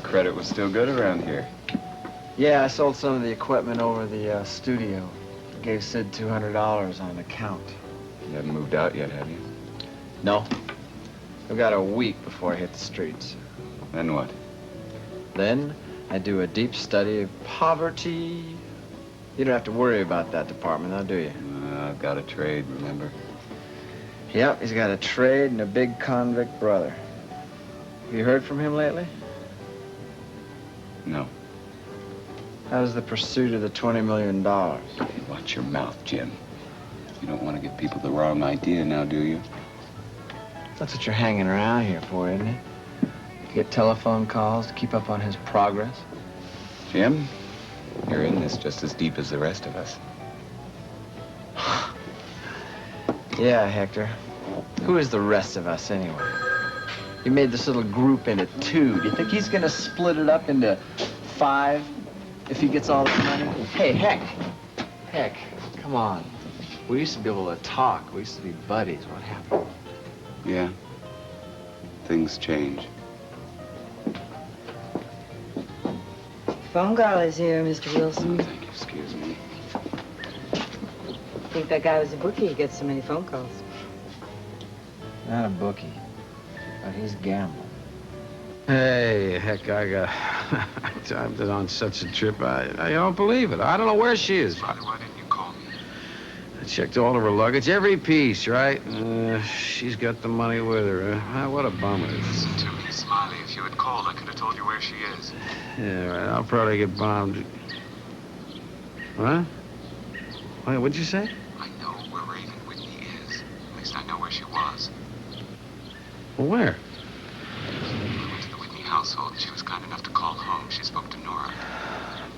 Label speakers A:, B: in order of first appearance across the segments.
A: credit was still good around here.
B: Yeah, I sold some of the equipment over the studio. Gave Sid $200 on account.
A: You haven't moved out yet, have you?
B: No. I've got a week before I hit the streets.
A: Then what?
B: Then I do a deep study of poverty. You don't have to worry about that department, now do you?
A: I've got a trade, remember?
B: Yep, he's got a trade and a big convict brother. Have you heard from him lately?
A: No.
B: How's the pursuit of the $20 million?
A: Hey, watch your mouth, Jim. You don't want to give people the wrong idea now, do you?
B: That's what you're hanging around here for, isn't it? To get telephone calls, to keep up on his progress.
A: Jim, you're in this just as deep as the rest of us.
B: Yeah, Hector. Who is the rest of us, anyway? You made this little group into 2. Do you think he's gonna split it up into 5 if he gets all the money? Hey, Heck, come on. We used to be able to talk. We used to be buddies. What happened?
A: Yeah. Things change.
C: Phone call is here, Mr. Wilson.
A: Oh, thank you. Excuse me.
C: I think that guy was a bookie. He gets so many phone calls.
B: Not a bookie, but he's gambling.
D: Hey, heck, I've been on such a trip, I don't believe it. I don't know where she is.
A: Smiley, why didn't you call me?
D: I checked all of her luggage, every piece, right? She's got the money with her. What a bummer.
A: Listen to me, Smiley. If you had called, I could have told you where she is.
D: Yeah, right. I'll probably get bombed. What? Wait, what'd you say?
A: I know where Raven Whitney is. At least I know where she was.
D: Well, where?
A: I went to the Whitney household, and she was kind enough to call home. She spoke to Nora.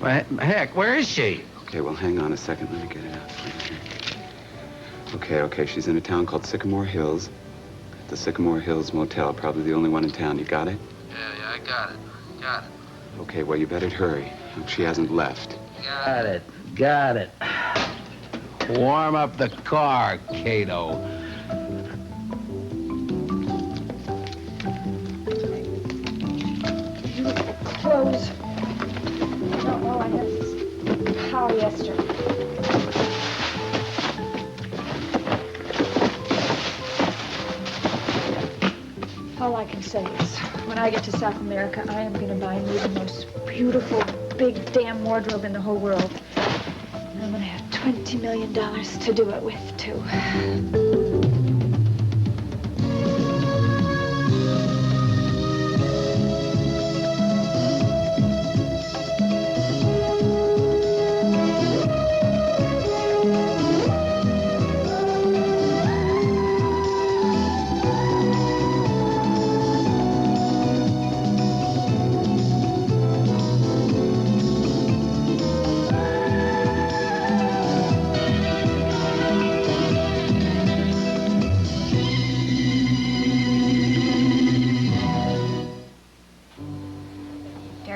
D: Well, heck, where is she?
A: Okay, well, hang on a second. Let me get it out for you. Okay. She's in a town called Sycamore Hills. At the Sycamore Hills Motel, probably the only one in town. You got it?
D: Yeah, I got it.
A: Okay, well, you better hurry. Hope she hasn't left.
D: Got it. Warm up the car, Cato.
E: Clothes. Oh, I have this polyester. All I can say is, when I get to South America, I am going to buy me the most beautiful, big damn wardrobe in the whole world. And I'm going to have $20 million to do it with, too.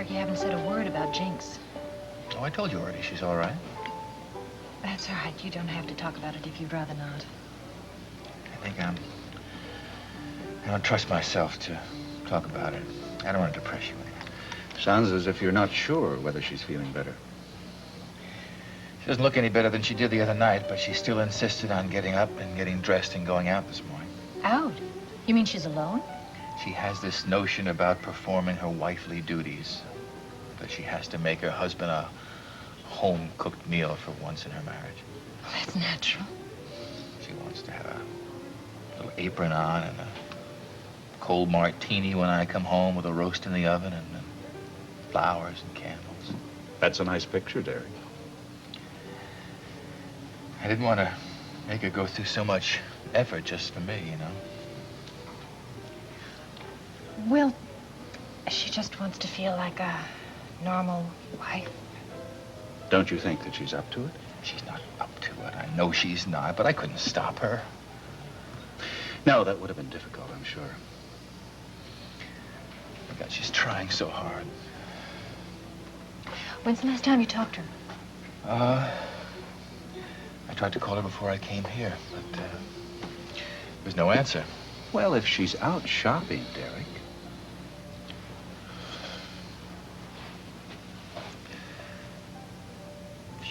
F: You haven't said a word about Jinx.
G: Oh, I told you already. She's all right.
F: That's all right. You don't have to talk about it if you'd rather not.
G: I think I don't trust myself to talk about it. I don't want to depress you anymore.
H: Sounds as if you're not sure whether she's feeling better.
G: She doesn't look any better than she did the other night, but she still insisted on getting up and getting dressed and going out this morning.
F: Out? You mean she's alone?
G: She has this notion about performing her wifely duties. That she has to make her husband a home-cooked meal for once in her marriage.
F: Well, that's natural.
G: She wants to have a little apron on and a cold martini when I come home with a roast in the oven and flowers and candles.
H: That's a nice picture, Derek.
G: I didn't want to make her go through so much effort just for me, you know.
F: Well, she just wants to feel like a normal wife.
H: Don't you think that she's up to it?
G: She's not up to it. I know she's not, but I couldn't stop her.
H: No, that would have been difficult, I'm sure.
G: Oh, God, she's trying so hard.
F: When's the last time you talked to her?
G: I tried to call her before I came here, but there's no answer.
H: Well, if she's out shopping, Derek.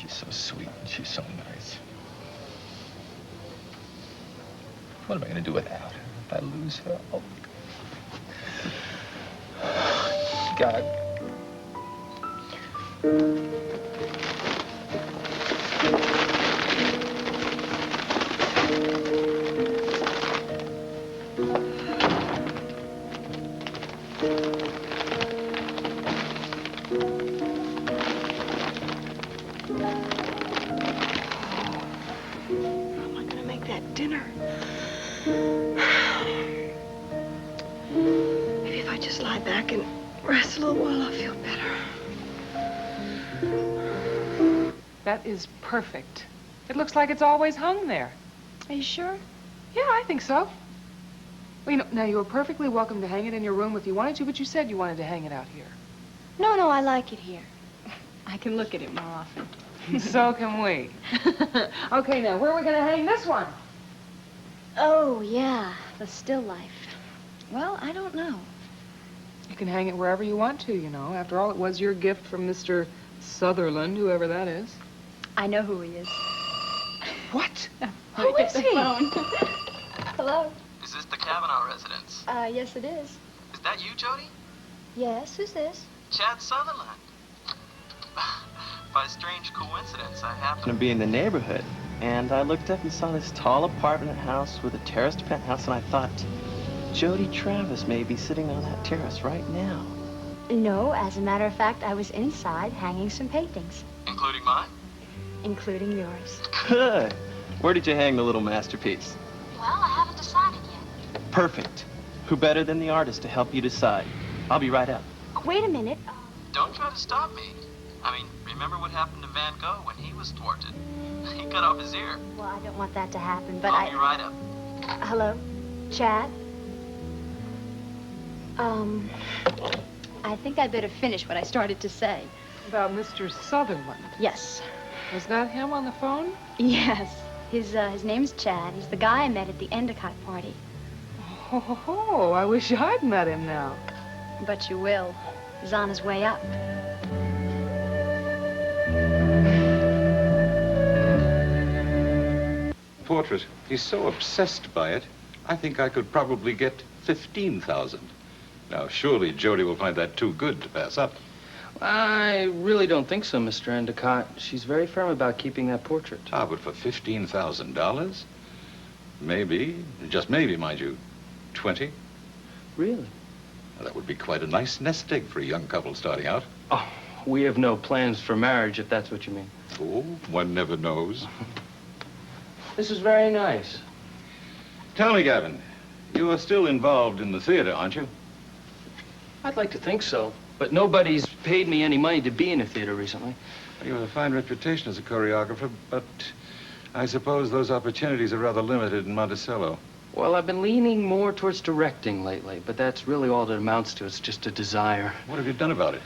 G: She's so sweet. She's so nice. What am I going to do without her if I lose her? Oh, God.
I: Maybe if I just lie back and rest a little while, I'll feel better.
J: That is perfect. It looks like it's always hung there.
E: Are you sure?
J: Yeah, I think so. Well, you know, now, you were perfectly welcome to hang it in your room if you wanted to, but you said you wanted to hang it out here.
E: No, I like it here. I can look at it more often.
J: So can we. Okay, now, where are we going to hang this one?
E: Oh, yeah, the still life. Well, I don't know.
J: You can hang it wherever you want to, you know. After all, it was your gift from Mr. Sutherland, whoever that is.
E: I know who he is.
J: What?
E: Who is he? Hello?
B: Is this the Kavanaugh residence?
E: Yes, it is.
B: Is that you, Jody?
E: Yes, who's this?
B: Chad Sutherland. By strange coincidence, I happened to be in the neighborhood, and I looked up and saw this tall apartment house with a terraced penthouse, and I thought, Jody Travis may be sitting on that terrace right now.
E: No, as a matter of fact, I was inside hanging some paintings.
B: Including mine?
E: Including yours.
B: Good. Where did you hang the little masterpiece?
E: Well, I haven't decided yet.
B: Perfect. Who better than the artist to help you decide? I'll be right up.
E: Wait a minute.
B: Don't try to stop me. I mean, remember what happened to Van Gogh when he was thwarted? He cut off his ear.
E: Well, I don't want that to happen, but
B: I'll be right up.
E: Hello? Chad? I think I better finish what I started to say.
J: About Mr. Sutherland.
E: Yes.
J: Was that him on the phone?
E: Yes. His name's Chad. He's the guy I met at the Endicott party.
J: Oh, I wish I'd met him now.
E: But you will. He's on his way up.
H: Portrait. He's so obsessed by it, I think I could probably get 15,000. Now, surely Jody will find that too good to pass up.
B: I really don't think so, Mr. Endicott. She's very firm about keeping that portrait.
H: Ah, but for $15,000? Maybe, just maybe, mind you, 20?
B: Really?
H: Now, that would be quite a nice nest egg for a young couple starting out.
B: Oh, we have no plans for marriage, if that's what you mean.
H: Oh, one never knows.
B: This is very nice.
H: Tell me, Gavin, you are still involved in the theater, aren't you?
B: I'd like to think so, but nobody's paid me any money to be in a theater recently.
H: You have a fine reputation as a choreographer, but I suppose those opportunities are rather limited in Monticello.
B: Well, I've been leaning more towards directing lately, but that's really all it amounts to. It's just a desire.
H: What have you done about it?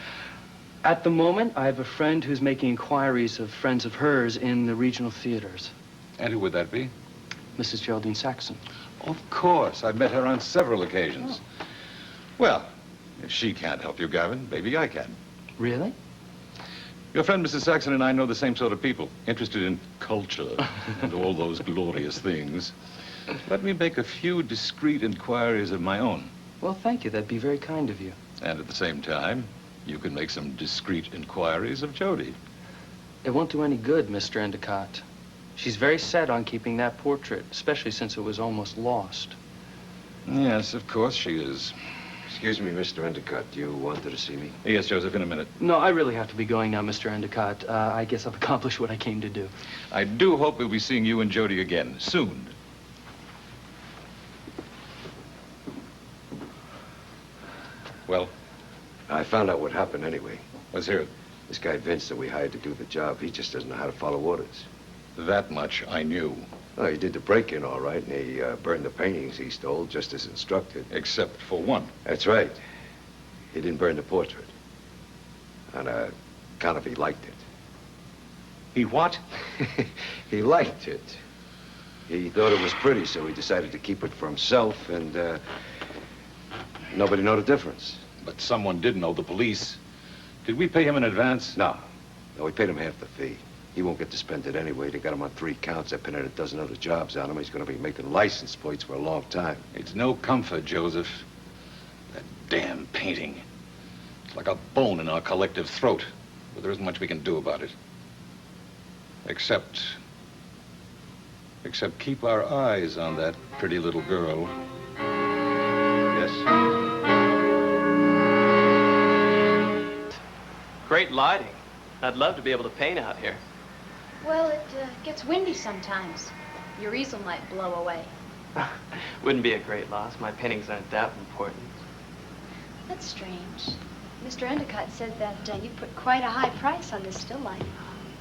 B: At the moment, I have a friend who's making inquiries of friends of hers in the regional theaters.
H: And who would that be?
B: Mrs. Geraldine Saxon.
H: Of course. I've met her on several occasions. Oh. Well, if she can't help you, Gavin, maybe I can.
B: Really?
H: Your friend, Mrs. Saxon, and I know the same sort of people, interested in culture and all those glorious things. Let me make a few discreet inquiries of my own.
B: Well, thank you. That'd be very kind of you.
H: And at the same time, you can make some discreet inquiries of Jody.
B: It won't do any good, Mr. Endicott. She's very set on keeping that portrait, especially since it was almost lost.
H: Yes, of course she is.
D: Excuse me, Mr. Endicott. You wanted to see me?
H: Yes, Joseph, in a minute.
B: No, I really have to be going now, Mr. Endicott. I guess I've accomplished what I came to do.
H: I do hope we'll be seeing you and Jody again, soon. Well?
D: I found out what happened anyway.
H: Let's hear it.
D: This guy Vince that we hired to do the job, he just doesn't know how to follow orders.
H: That much I knew.
D: Oh, he did the break-in all right, and he burned the paintings he stole just as instructed.
H: Except for one.
D: That's right. He didn't burn the portrait. On account of he liked it.
H: He what?
D: He liked it. He thought it was pretty, so he decided to keep it for himself, and nobody know the difference.
H: But someone did know, the police. Did we pay him in advance?
D: No. No, we paid him half the fee.
K: He won't get to spend it anyway. They got him on 3 counts. They're pinning a dozen other jobs on him. He's going to be making license plates for a long time.
H: It's no comfort, Joseph. That damn painting. It's like a bone in our collective throat. But there isn't much we can do about it. Except keep our eyes on that pretty little girl. Yes.
L: Great lighting. I'd love to be able to paint out here.
M: Well, it gets windy sometimes. Your easel might blow away.
L: Wouldn't be a great loss. My paintings aren't that important.
M: That's strange. Mr. Endicott said that you put quite a high price on this still life.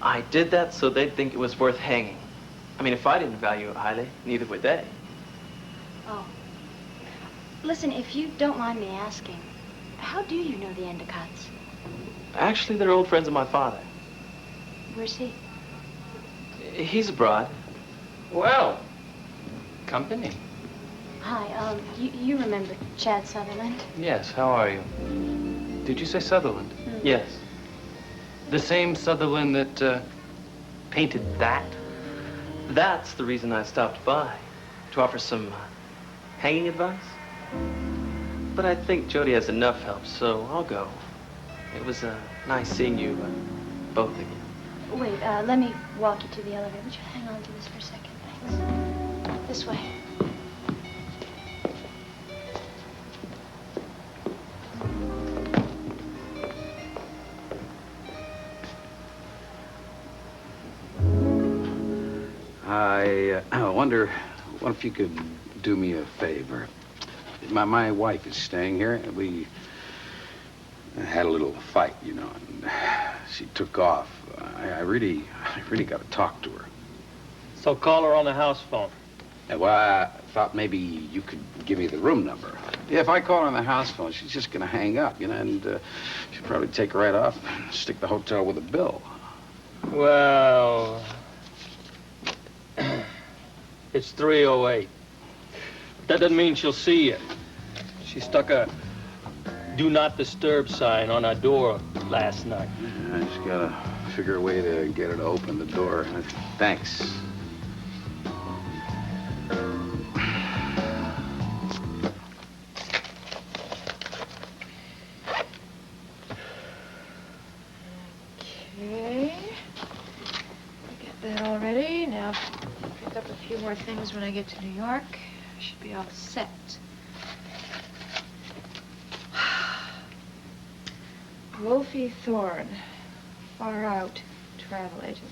L: I did that so they'd think it was worth hanging. I mean, if I didn't value it highly, neither would they.
M: Oh. Listen, if you don't mind me asking, how do you know the Endicotts?
L: Actually, they're old friends of my father.
M: Where's he?
L: He's abroad.
N: Well, company.
M: Hi, you remember Chad Sutherland?
N: Yes, how are you?
L: Did you say Sutherland?
M: Mm.
N: Yes. The same Sutherland that painted that?
L: That's the reason I stopped by, to offer some hanging advice. But I think Jody has enough help, so I'll go. It was nice seeing you both again.
M: Wait, let me walk you to the elevator. Would you hang on to this for a second? Thanks. This way.
D: I wonder if you could do me a favor. My wife is staying here. We had a little fight, you know, and she took off. I really got to talk to her.
N: So call her on the house phone.
D: Well, I thought maybe you could give me the room number. Yeah, if I call her on the house phone, she's just going to hang up, you know, and she'll probably take right off and stick the hotel with a bill.
N: Well, it's 308. That doesn't mean she'll see you. She stuck a do not disturb sign on our door last night.
D: I just gotta figure a way to get her to open the door. Thanks.
E: Okay. Get that all ready. Now, pick up a few more things when I get to New York. I should be all set. Wolfie Thorne, Far Out Travel Agency.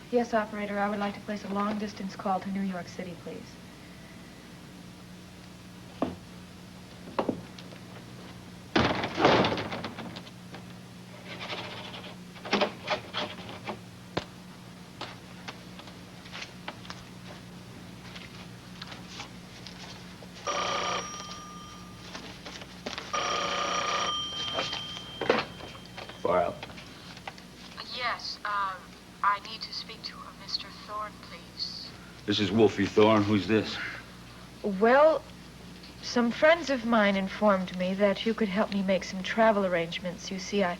E: Yes, operator, I would like to place a long-distance call to New York City, please.
O: This is Wolfie Thorne. Who's this?
E: Well, some friends of mine informed me that you could help me make some travel arrangements. You see, I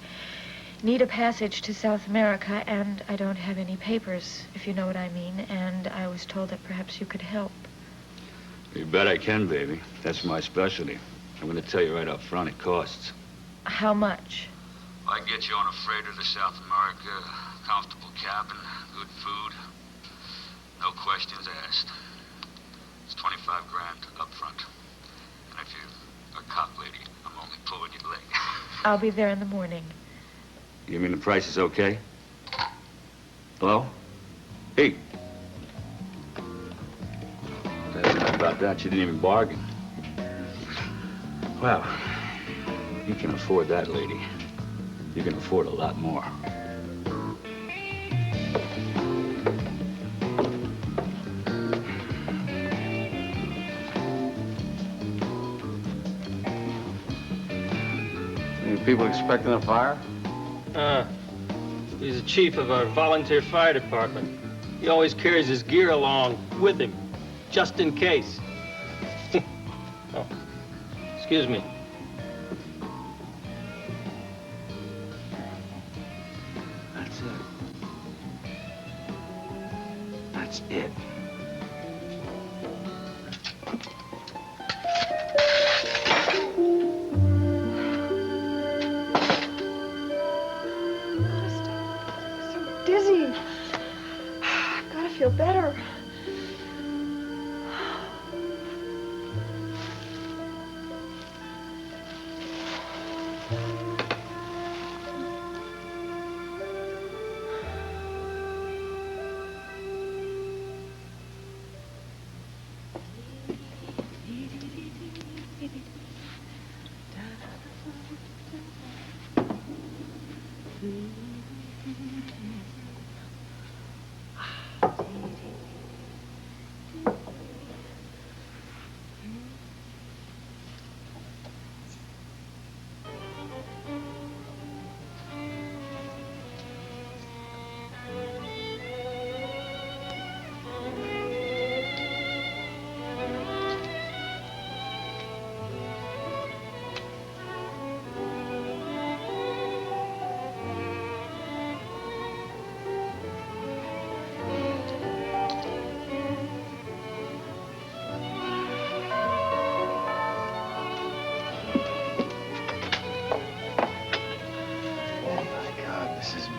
E: need a passage to South America, and I don't have any papers, if you know what I mean, and I was told that perhaps you could help.
O: You bet I can, baby. That's my specialty. I'm going to tell you right up front, it costs.
E: How much?
O: I get you on a freighter to South America, comfortable cabin, good food. No questions asked. It's 25 grand up front. And if you're a cop lady, I'm only pulling your leg.
E: I'll be there in the morning.
O: You mean the price is okay? Hello? Hey. How about that? You didn't even bargain. Well, you can afford that, lady. You can afford a lot more.
D: People expecting a fire?
N: He's the chief of our volunteer fire department. He always carries his gear along with him, just in case. Oh, excuse me.
I: feel better.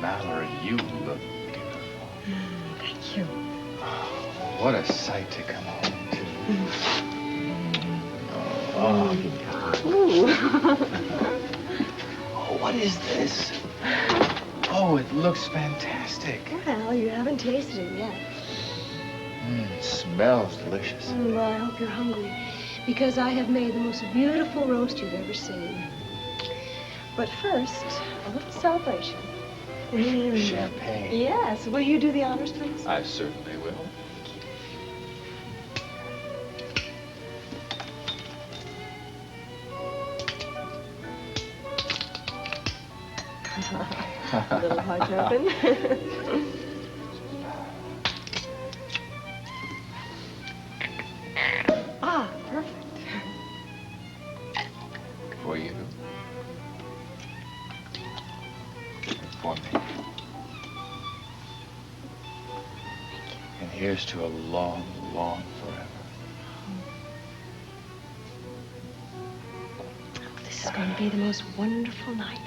G: Mallory, you look beautiful.
I: Thank you.
G: Oh, what a sight to come home to. Oh, what is this? Oh, it looks fantastic.
I: Well, you haven't tasted it yet.
G: It smells delicious.
I: Well, I hope you're hungry, because I have made the most beautiful roast you've ever seen. But first, a little celebration.
G: Champagne.
I: Yes. Will you do the honors, please?
H: I certainly will.
I: A little heart open. Ah, perfect.
G: For you. For me. And here's to a long, long forever.
I: This is going to be the most wonderful night.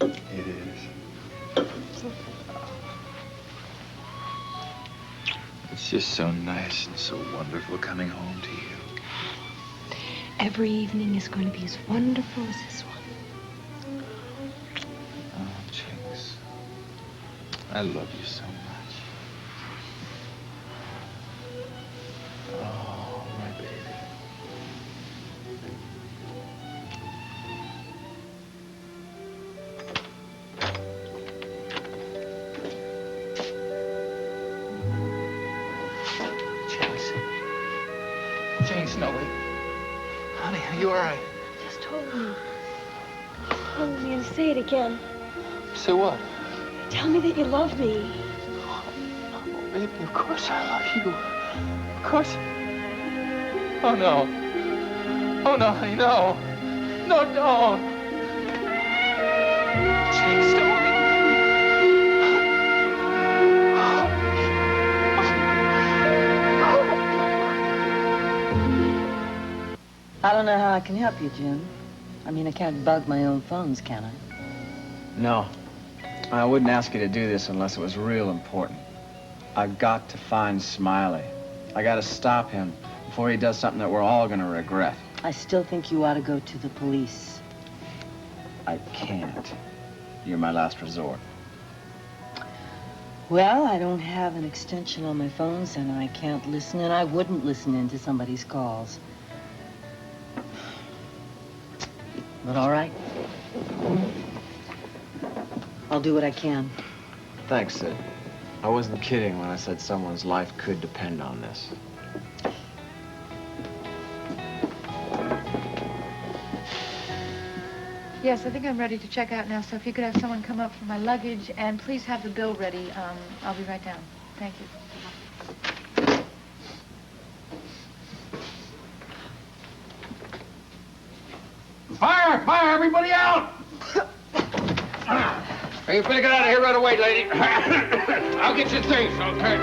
G: It is. It's just so nice and so wonderful coming home to you.
I: Every evening is going to be as wonderful as this one.
G: Oh, Jinx. I love you so much. Oh, my baby. Jinx, no, wait. Honey, are you all right?
I: Just hold me. Hold me and say it again.
G: Say what?
I: Tell me that you love me.
G: Oh, baby, of course I love you. Of course. Oh, no. Oh, no, honey, no. No, don't. Jinx, don't.
C: I don't know how I can help you, Jim. I mean, I can't bug my own phones, can I?
B: No. I wouldn't ask you to do this unless it was real important. I've got to find Smiley. I got to stop him before he does something that we're all going to regret.
C: I still think you ought to go to the police.
B: I can't. You're my last resort.
C: Well, I don't have an extension on my phone, and I can't listen, and I wouldn't listen into somebody's calls. But all right. I'll do what I can.
B: Thanks, Sid. I wasn't kidding when I said someone's life could depend on this.
E: Yes, I think I'm ready to check out now, so if you could have someone come up for my luggage, and please have the bill ready. I'll be right down. Thank you.
D: Fire! Fire! Everybody out! Hey, you better get out of here right away, lady. I'll get your things, okay?